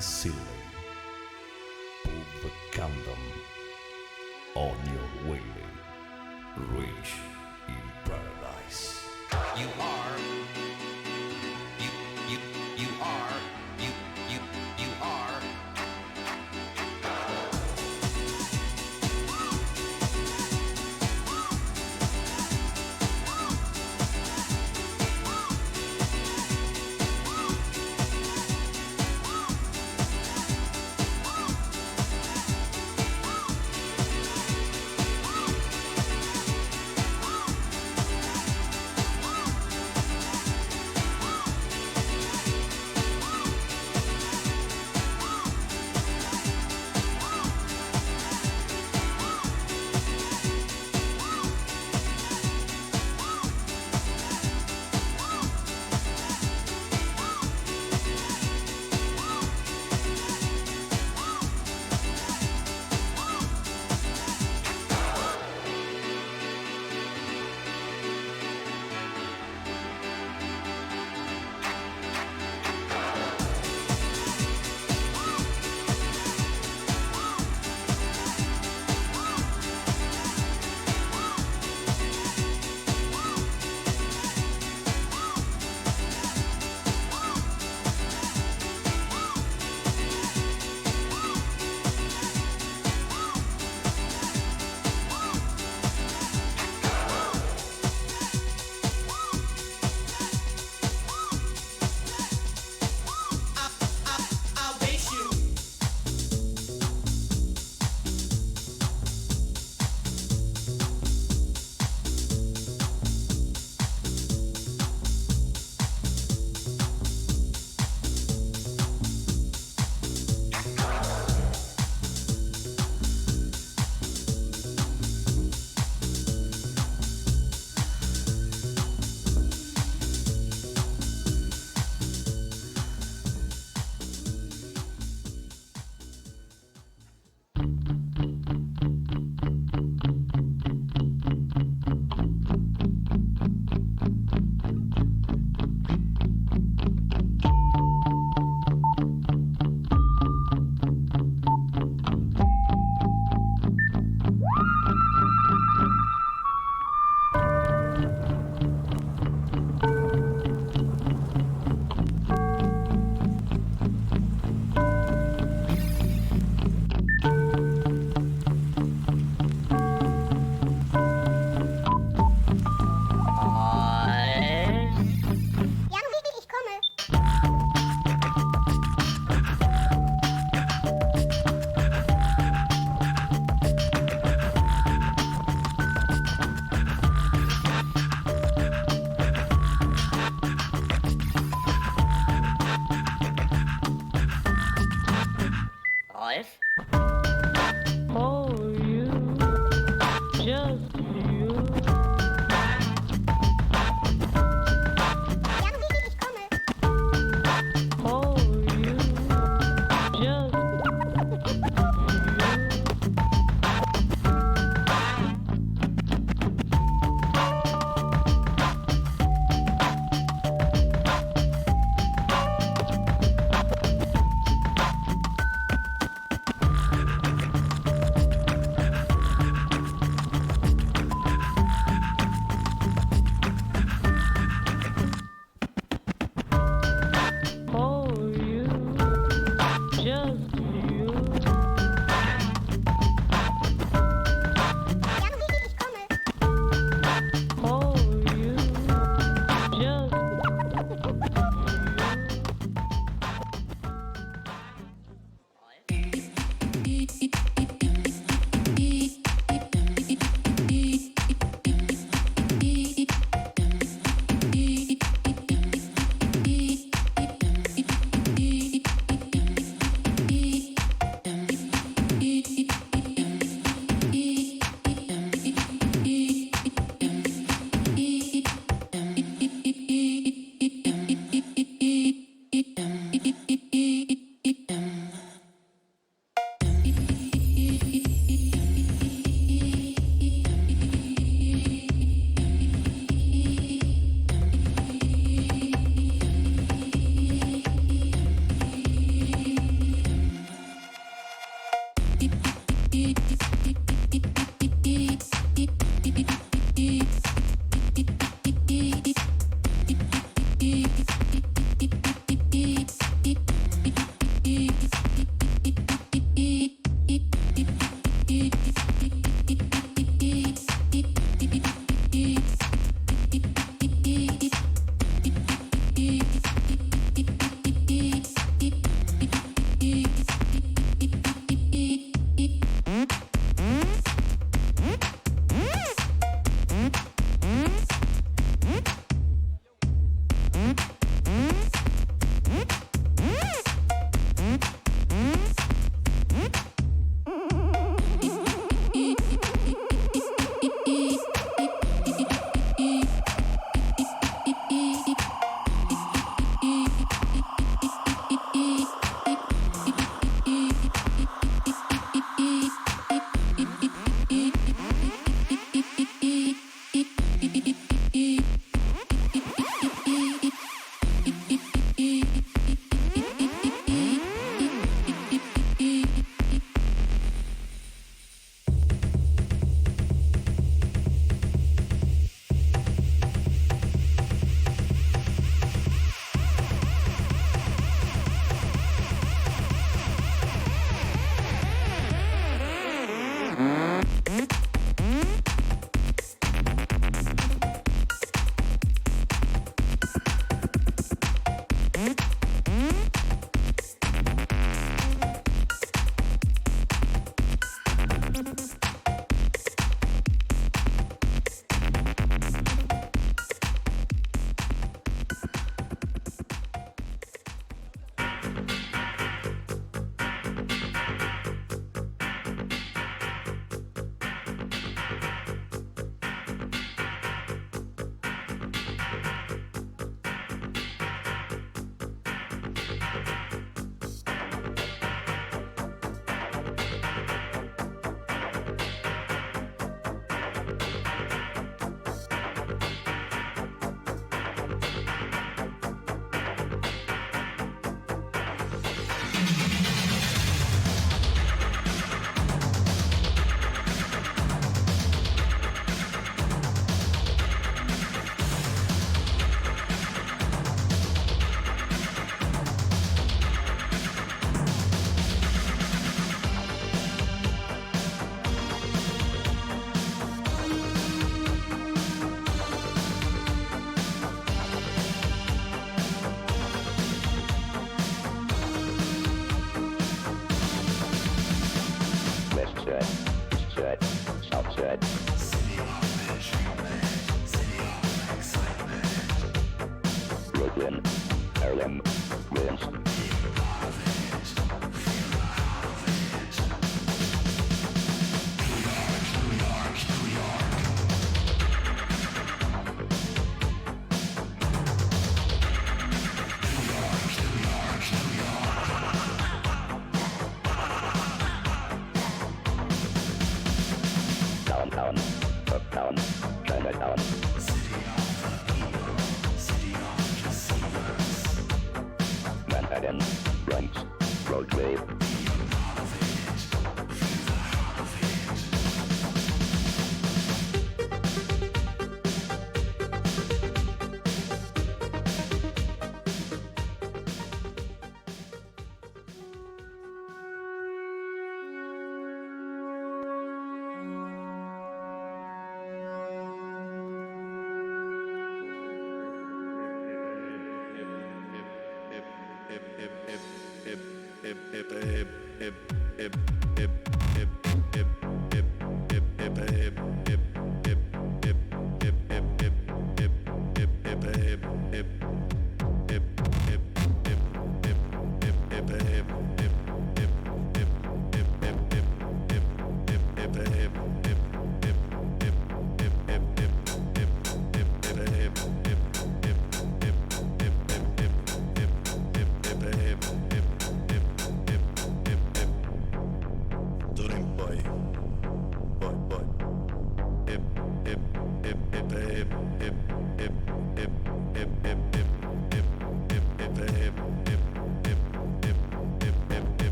silly. Put the condom on your willy. Rich in paradise. You are. You are. You are. Rolf? Oh, you, just you. Oh, you, just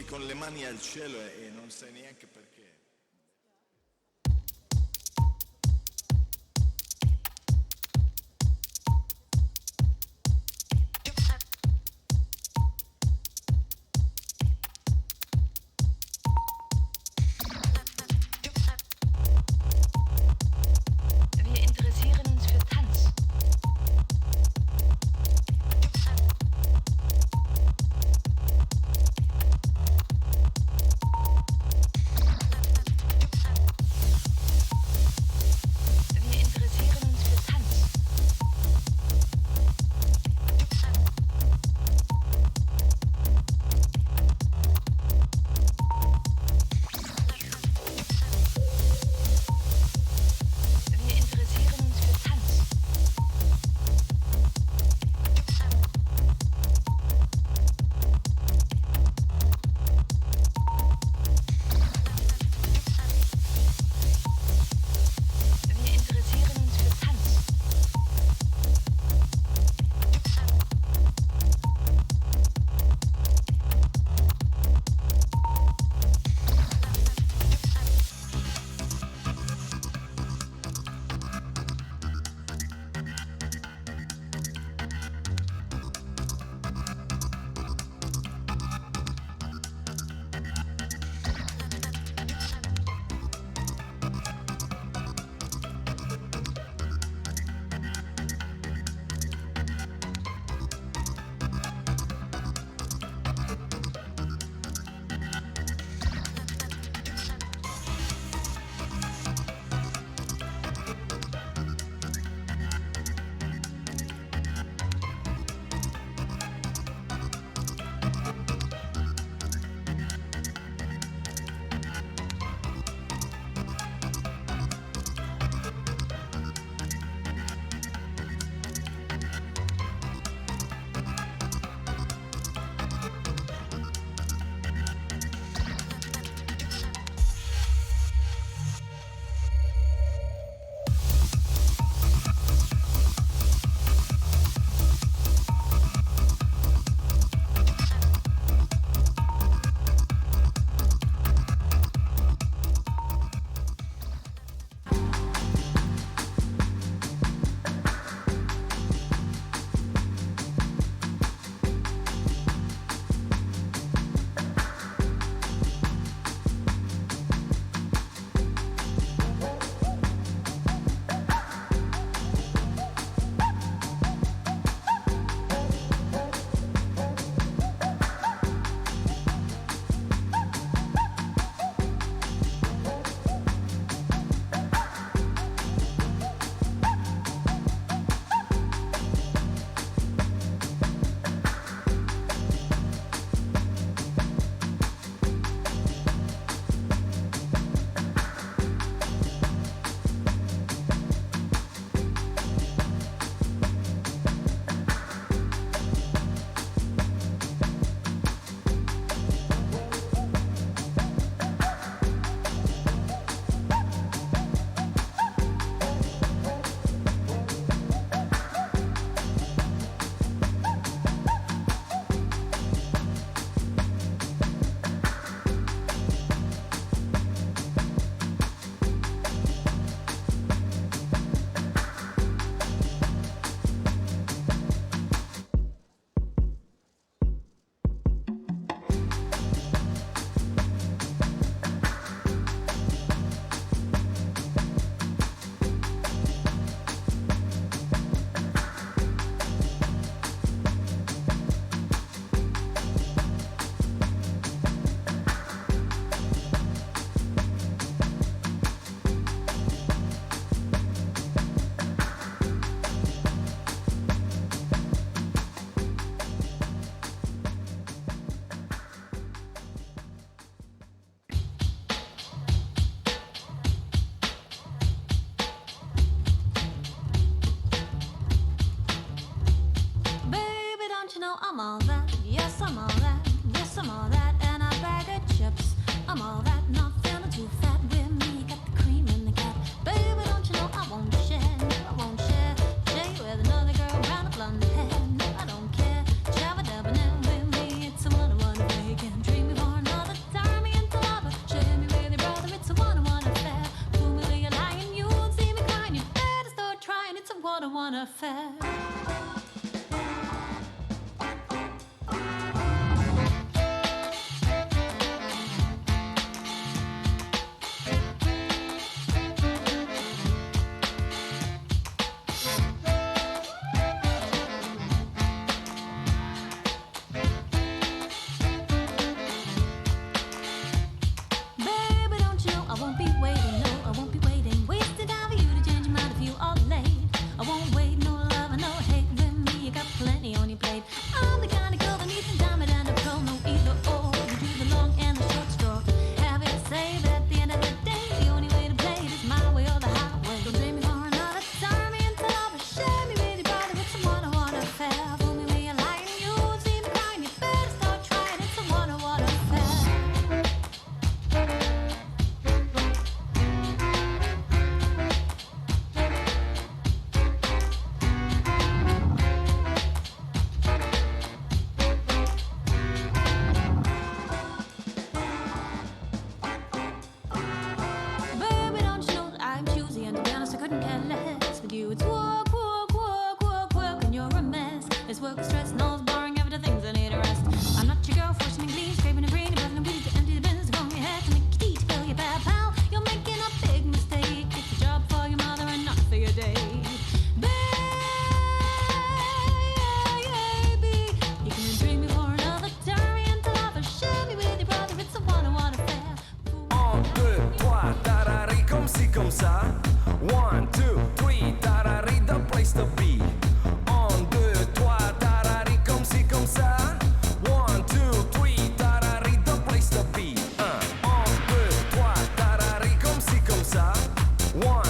Con le mani al cielo e non sai neanche perché. Wir interessieren uns für Tanz. all that, yes, I'm all that, yes, I'm all that, and a bag of chips. I'm all that, not feeling too fat with me. Got the cream in the cap. Baby, don't you know I won't share, no, I won't share. Share you with another girl round a blonde hair. No, I don't care. Shabba dabba now with me. It's a one way. Can't dream me for another time. Me into lava. Share me with your brother. It's a one affair. Fool me with your lying. You won't see me crying. You better start trying. It's a one affair. Baby, don't you know I won't be waiting, no, I won't be waiting. Wasted time for you to change your mind if you are late. I won't wait, no love and no hate with me. You got plenty on your plate. I'm the kind of girl that needs a diamond and a pearl, no either or. You do the long and the short straw. Have it saved at the end of the day. The only way to play it is my way or the highway. Don't blame me for another time into love. Share me with your brother, it's a one affair. Fool me when you're lying, you won't see me crying. You better start trying, it's a one affair. Baby, don't you know that I'm choosy, and to be honest, I couldn't care less with you. It's work, work, work, work, work, and you're a mess. It's work, stress, and all's boring, every things I need a rest. I'm not your girl, fortune and glee, scraping and breathing, buzzing and bleeding to empty the business from your head to make your teeth fill your bad pal. You're making a big mistake. It's a job for your mother and not for your day. Baby, you can dream me for another time into love. Share me with your brother, it's a one affair. 1, 2, 3, tarari, comme ci, comme ça. 1, 2, 3, tarari, the place to be. 1, 2, 3, tarari, comme ci, comme ça. 1, 2, 3, tarari, the place to be. 1, 2, 3, tarari, comme ci, comme ça. 1,